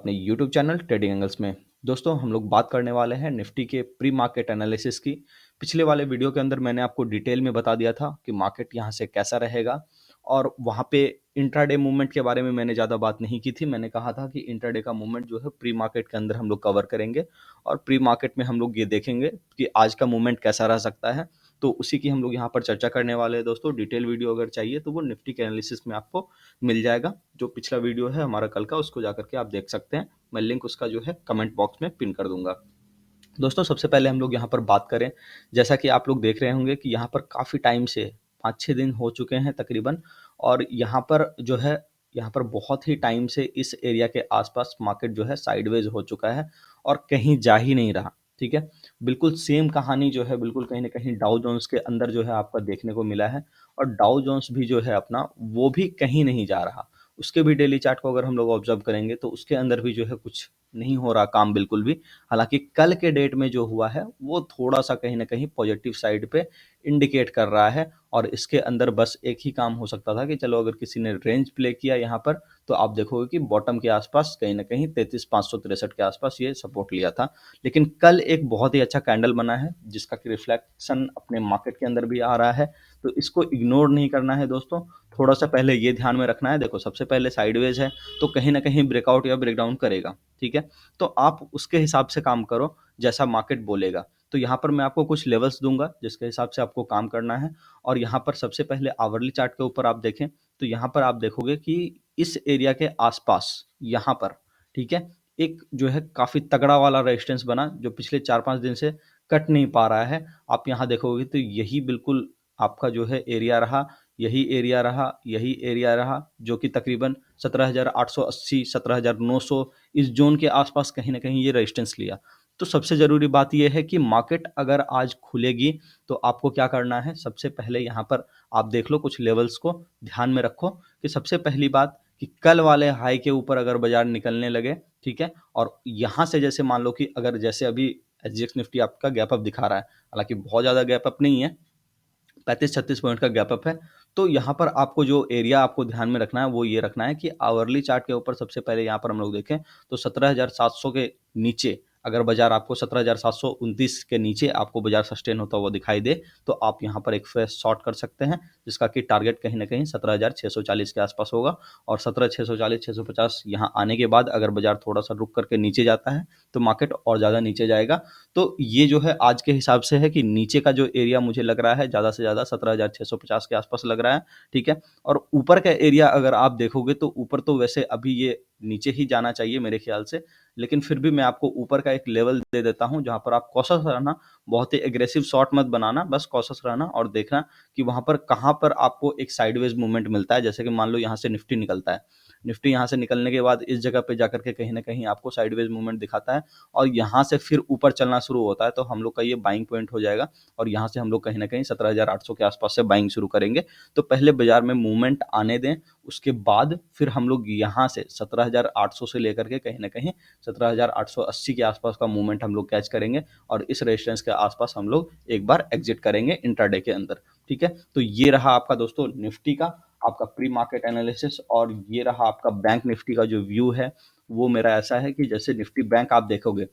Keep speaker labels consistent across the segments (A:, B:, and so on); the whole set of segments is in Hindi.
A: अपने यूट्यूब चैनल ट्रेडिंग एंगल्स में। दोस्तों हम लोग बात करने वाले हैं निफ्टी के प्री मार्केट एनालिसिस की। पिछले वाले वीडियो के अंदर मैंने आपको डिटेल में बता दिया था कि मार्केट यहाँ से कैसा रहेगा, और वहाँ पे इंट्राडे मूवमेंट के बारे में मैंने ज़्यादा बात नहीं की थी। मैंने कहा था कि इंट्राडे का मूवमेंट जो है प्री मार्केट के अंदर हम लोग कवर करेंगे, और प्री मार्केट में हम लोग ये देखेंगे कि आज का मूवमेंट कैसा रह सकता है। तो उसी की हम लोग यहाँ पर चर्चा करने वाले हैं दोस्तों। डिटेल वीडियो अगर चाहिए तो वो निफ्टी के एनालिसिस में आपको मिल जाएगा। जो पिछला वीडियो है हमारा कल का, उसको जाकर के आप देख सकते हैं। मैं लिंक उसका जो है कमेंट बॉक्स में पिन कर दूंगा। दोस्तों सबसे पहले हम लोग यहाँ पर बात करें, जैसा कि आप लोग देख रहे होंगे कि यहाँ पर काफ़ी टाइम से 5-6 दिन हो चुके हैं तकरीबन, और यहाँ पर जो है यहाँ पर बहुत ही टाइम से इस एरिया के आसपास मार्केट जो है साइडवेज हो चुका है और कहीं जा ही नहीं रहा। ठीक है, बिल्कुल सेम कहानी जो है बिल्कुल कहीं ना कहीं डाउ जोन्स के अंदर जो है आपका देखने को मिला है, और डाउ जोन्स भी जो है अपना वो भी कहीं नहीं जा रहा। उसके भी डेली चार्ट को अगर हम लोग ऑब्जर्व करेंगे तो उसके अंदर भी जो है कुछ नहीं हो रहा काम बिल्कुल भी। हालांकि कल के डेट में जो हुआ है वो थोड़ा सा कहीं ना कहीं पॉजिटिव साइड पे इंडिकेट कर रहा है, और इसके अंदर बस एक ही काम हो सकता था कि चलो अगर किसी ने रेंज प्ले किया यहाँ पर, तो आप देखोगे कि बॉटम के आसपास कहीं ना कहीं 33,563 के आसपास ये सपोर्ट लिया था। लेकिन कल एक बहुत ही अच्छा कैंडल बना है जिसका कि रिफ्लेक्शन अपने मार्केट के अंदर भी आ रहा है, तो इसको इग्नोर नहीं करना है दोस्तों। थोड़ा सा पहले ये ध्यान में रखना है, देखो सबसे पहले साइडवेज है तो कहीं ना कहीं ब्रेकआउट या ब्रेकडाउन करेगा। ठीक है, तो आप उसके हिसाब से काम करो जैसा मार्केट बोलेगा। तो यहाँ पर मैं आपको कुछ लेवल्स दूंगा जिसके हिसाब से आपको काम करना है। और यहाँ पर सबसे पहले आवरली चार्ट के ऊपर आप देखें तो यहाँ पर आप देखोगे कि इस एरिया के आसपास यहाँ पर, ठीक है, एक जो है काफी तगड़ा वाला रेजिस्टेंस बना जो पिछले 4-5 दिन से कट नहीं पा रहा है। आप यहाँ देखोगे तो यही बिल्कुल आपका जो है एरिया रहा, यही एरिया रहा, यही एरिया रहा, जो कि तकरीबन 17,880 17,900 इस जोन के आसपास कहीं ना कहीं ये रेजिस्टेंस लिया। तो सबसे ज़रूरी बात यह है कि मार्केट अगर आज खुलेगी तो आपको क्या करना है, सबसे पहले यहाँ पर आप देख लो कुछ लेवल्स को ध्यान में रखो। कि सबसे पहली बात कि कल वाले हाई के ऊपर अगर बाजार निकलने लगे, ठीक है, और यहाँ से जैसे मान लो कि अगर जैसे अभी एसजीएक्स निफ्टी आपका गैप अप दिखा रहा है, हालांकि बहुत ज़्यादा गैप अप नहीं है, 35-36 पॉइंट का गैप अप है। तो यहाँ पर आपको जो एरिया आपको ध्यान में रखना है वो ये रखना है कि आवरली चार्ट के ऊपर सबसे पहले यहाँ पर हम लोग देखें तो 17,700 के नीचे अगर बाजार आपको 17,729 के नीचे आपको बाजार सस्टेन होता हुआ दिखाई दे, तो आप यहाँ पर एक फ्रेश शॉर्ट कर सकते हैं, जिसका कि टारगेट कहीं ना कहीं 17,640 के आसपास होगा। और 17,640 650 यहाँ आने के बाद अगर बाजार थोड़ा सा रुक करके नीचे जाता है तो मार्केट और ज़्यादा नीचे जाएगा। तो ये जो है आज के हिसाब से है कि नीचे का जो एरिया मुझे लग रहा है ज़्यादा से ज़्यादा 17,650 के आसपास लग रहा है। ठीक है, और ऊपर का एरिया अगर आप देखोगे तो ऊपर तो वैसे अभी ये नीचे ही जाना चाहिए मेरे ख्याल से, लेकिन फिर भी मैं आपको ऊपर का एक लेवल दे देता हूँ जहाँ पर आप कॉशस रहना, बहुत ही एग्रेसिव शॉट मत बनाना, बस कॉशस रहना और देखना कि वहाँ पर कहाँ पर आपको एक साइडवेज मूवमेंट मिलता है। जैसे कि मान लो यहाँ से निफ्टी निकलता है, निफ्टी यहाँ से निकलने के बाद इस जगह पे जाकर के कहीं ना कहीं आपको साइडवेज मूवमेंट दिखाता है, और यहाँ से फिर ऊपर चलना शुरू होता है, तो हम लोग का ये बाइंग पॉइंट हो जाएगा, और यहाँ से हम लोग कहीं ना कहीं 17,800 के आसपास से बाइंग शुरू करेंगे। तो पहले बाजार में मूवमेंट आने दें, उसके बाद फिर हम लोग यहाँ से 17,800 से लेकर के कहीं ना कहीं 17,880 के आसपास का मूवमेंट हम लोग कैच करेंगे, और इस रेजिस्टेंस के आसपास हम लोग एक बार एग्जिट करेंगे इंट्राडे के अंदर। ठीक है, तो ये रहा आपका दोस्तों निफ्टी का आपका प्री मार्केट एनालिसिस, और ये रहा आपका बैंक निफ्टी का जो व्यू है वो मेरा ऐसा है कि जैसे निफ्टी बैंक आप देखोगे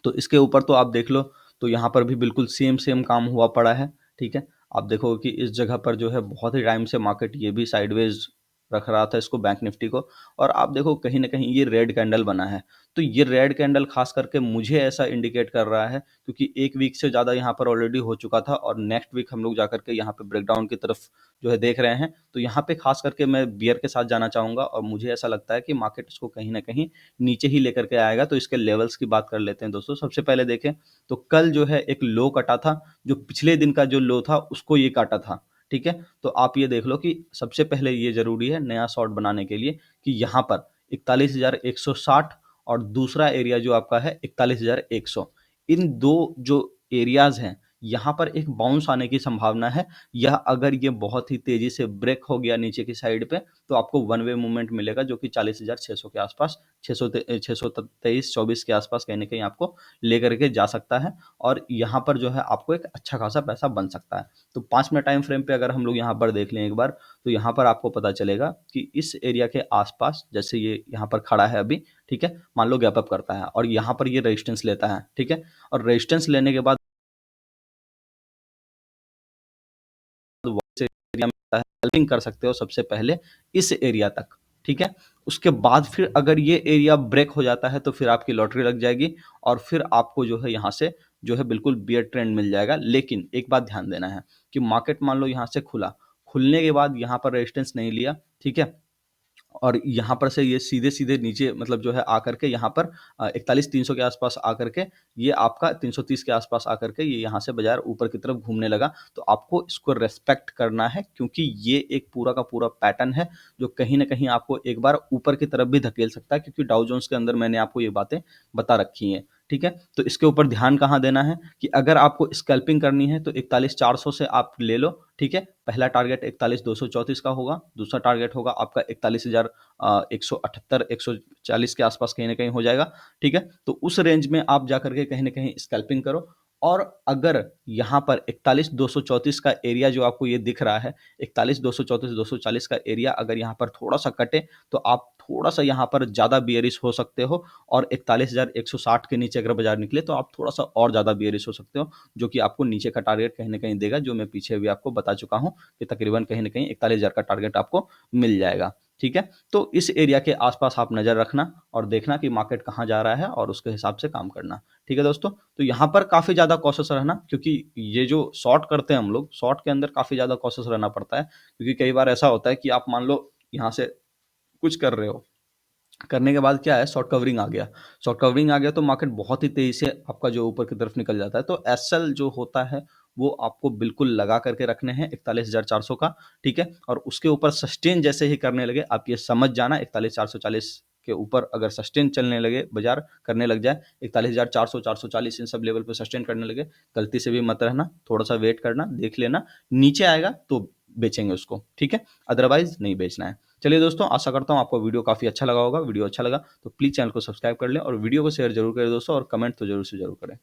A: तो इसके ऊपर तो आप देख लो, तो यहाँ पर भी बिल्कुल सेम सेम काम हुआ पड़ा है। ठीक है, आप देखोगे कि इस जगह पर जो है बहुत ही टाइम से मार्केट ये भी साइडवेज रख रहा था इसको बैंक निफ्टी को, और आप देखो कहीं ना कहीं ये रेड कैंडल बना है। तो ये रेड कैंडल खास करके मुझे ऐसा इंडिकेट कर रहा है क्योंकि एक वीक से ज़्यादा यहाँ पर ऑलरेडी हो चुका था, और नेक्स्ट वीक हम लोग जाकर के यहाँ पे ब्रेकडाउन की तरफ जो है देख रहे हैं। तो यहाँ पे खास करके मैं बियर के साथ जाना चाहूँगा, और मुझे ऐसा लगता है कि मार्केट इसको कहीं ना कहीं नीचे ही लेकर के आएगा। तो इसके लेवल्स की बात कर लेते हैं दोस्तों। सबसे पहले देखें तो कल जो है एक लो कटा था, जो पिछले दिन का जो लो था उसको ये काटा था। ठीक है, तो आप ये देख लो कि सबसे पहले ये जरूरी है नया शॉर्ट बनाने के लिए कि यहाँ पर 41,160, और दूसरा एरिया जो आपका है 41,100, इन दो जो एरियाज हैं यहाँ पर एक बाउंस आने की संभावना है। यह अगर ये बहुत ही तेजी से ब्रेक हो गया नीचे की साइड पे तो आपको वन वे मूवमेंट मिलेगा जो कि 40,600 के आसपास, 623-24 के आसपास कहीं ना कहीं आपको लेकर के जा सकता है, और यहाँ पर जो है आपको एक अच्छा खासा पैसा बन सकता है। तो 5 मिनट टाइम फ्रेम पे अगर हम लोग यहाँ पर देख लें एक बार, तो यहाँ पर आपको पता चलेगा कि इस एरिया के आसपास जैसे ये यहाँ पर खड़ा है अभी, ठीक है? मान लो गैप अप करता है और यहाँ पर ये रेजिस्टेंस लेता है, ठीक है? और रेजिस्टेंस लेने के बाद एरिया में हेल्पिंग कर सकते हो सबसे पहले इस एरिया तक, ठीक है? उसके बाद फिर अगर ये एरिया ब्रेक हो जाता है तो फिर आपकी लॉटरी लग जाएगी और फिर आपको जो है यहाँ से जो है बिल्कुल बियर ट्रेंड मिल जाएगा। लेकिन एक बात ध्यान देना है कि मार्केट मान लो यहाँ से खुला, खुलने के बाद यहाँ पर रेजिस्टेंस नहीं लिया, ठीक है? और यहाँ पर से ये सीधे-सीधे नीचे मतलब जो है आकर के यहाँ पर 41,300 के आसपास आकर के ये आपका 330 के आसपास आकर के ये यहाँ से बाज़ार ऊपर की तरफ घूमने लगा। तो आपको इसको रिस्पेक्ट करना है क्योंकि ये एक पूरा का पूरा पैटर्न है जो कहीं न कहीं आपको एक बार ऊपर की तरफ भी धकेल सकता है क्योंकि डाउ जोन्स के अंदर मैंने आपको ये बातें बता रखी हैं, ठीक है? तो इसके ऊपर ध्यान कहाँ देना है कि अगर आपको स्कैल्पिंग करनी है तो 41,400 से आप ले लो, ठीक है? पहला टारगेट 41,234 का होगा, दूसरा टारगेट होगा आपका 178 140 के आसपास कहीं न कहीं हो जाएगा, ठीक है? तो उस रेंज में आप जाकर के कहीं न कहीं स्कैल्पिंग करो और अगर यहाँ पर 41,234 का एरिया जो आपको ये दिख रहा है, 41,234, 240 का एरिया अगर यहाँ पर थोड़ा-सा कटे, तो आप थोड़ा-सा यहाँ पर ज़्यादा बियरिश हो सकते हो और 41,160 के नीचे अगर बाज़ार निकले, तो आप थोड़ा-सा और ज़्यादा बियरिश हो सकते हो, जो कि आपको नीचे का टारगेट कहीं न कहीं देगा, जो मैं पीछे भी आपको बता चुका हूँ कि तकरीबन कहीं न कहीं 41,000 का टारगेट आपको मिल जाएगा, ठीक है? तो इस एरिया के आस-पास आप नज़र रखना और देखना कि मार्केट कहाँ जा रहा है और उसके हिसाब से काम करना, ठीक है दोस्तों? तो यहाँ पर काफ़ी ज़्यादा कॉशियस रहना क्योंकि ये जो शॉर्ट करते हैं हम लोग, शॉर्ट के अंदर काफ़ी ज़्यादा कॉशियस रहना पड़ता है क्योंकि कई बार ऐसा होता है कि आप मान लो यहाँ से कुछ कर रहे हो, करने के बाद क्या है शॉर्ट कवरिंग आ गया। शॉर्ट कवरिंग आ गया तो मार्केट बहुत ही तेज़ी से आपका जो ऊपर की तरफ निकल जाता है। तो एसएल जो होता है वो आपको बिल्कुल लगा करके रखने हैं 41,400 का, ठीक है? और उसके ऊपर सस्टेन जैसे ही करने लगे आप ये समझ जाना 41,440 के ऊपर अगर सस्टेन चलने लगे बाज़ार करने लग जाए 41,400 440 इन सब लेवल पे सस्टेन करने लगे, गलती से भी मत रहना, थोड़ा-सा वेट करना, देख लेना, नीचे आएगा तो बेचेंगे उसको, ठीक है? अदरवाइज़ नहीं बेचना है। चलिए दोस्तों, आशा करता हूँ आपको वीडियो काफ़ी अच्छा लगा होगा। वीडियो अच्छा लगा तो प्लीज़ चैनल को सब्सक्राइब कर लें और वीडियो को शेयर ज़रूर करें दोस्तों और कमेंट तो ज़रूर से ज़रूर करें।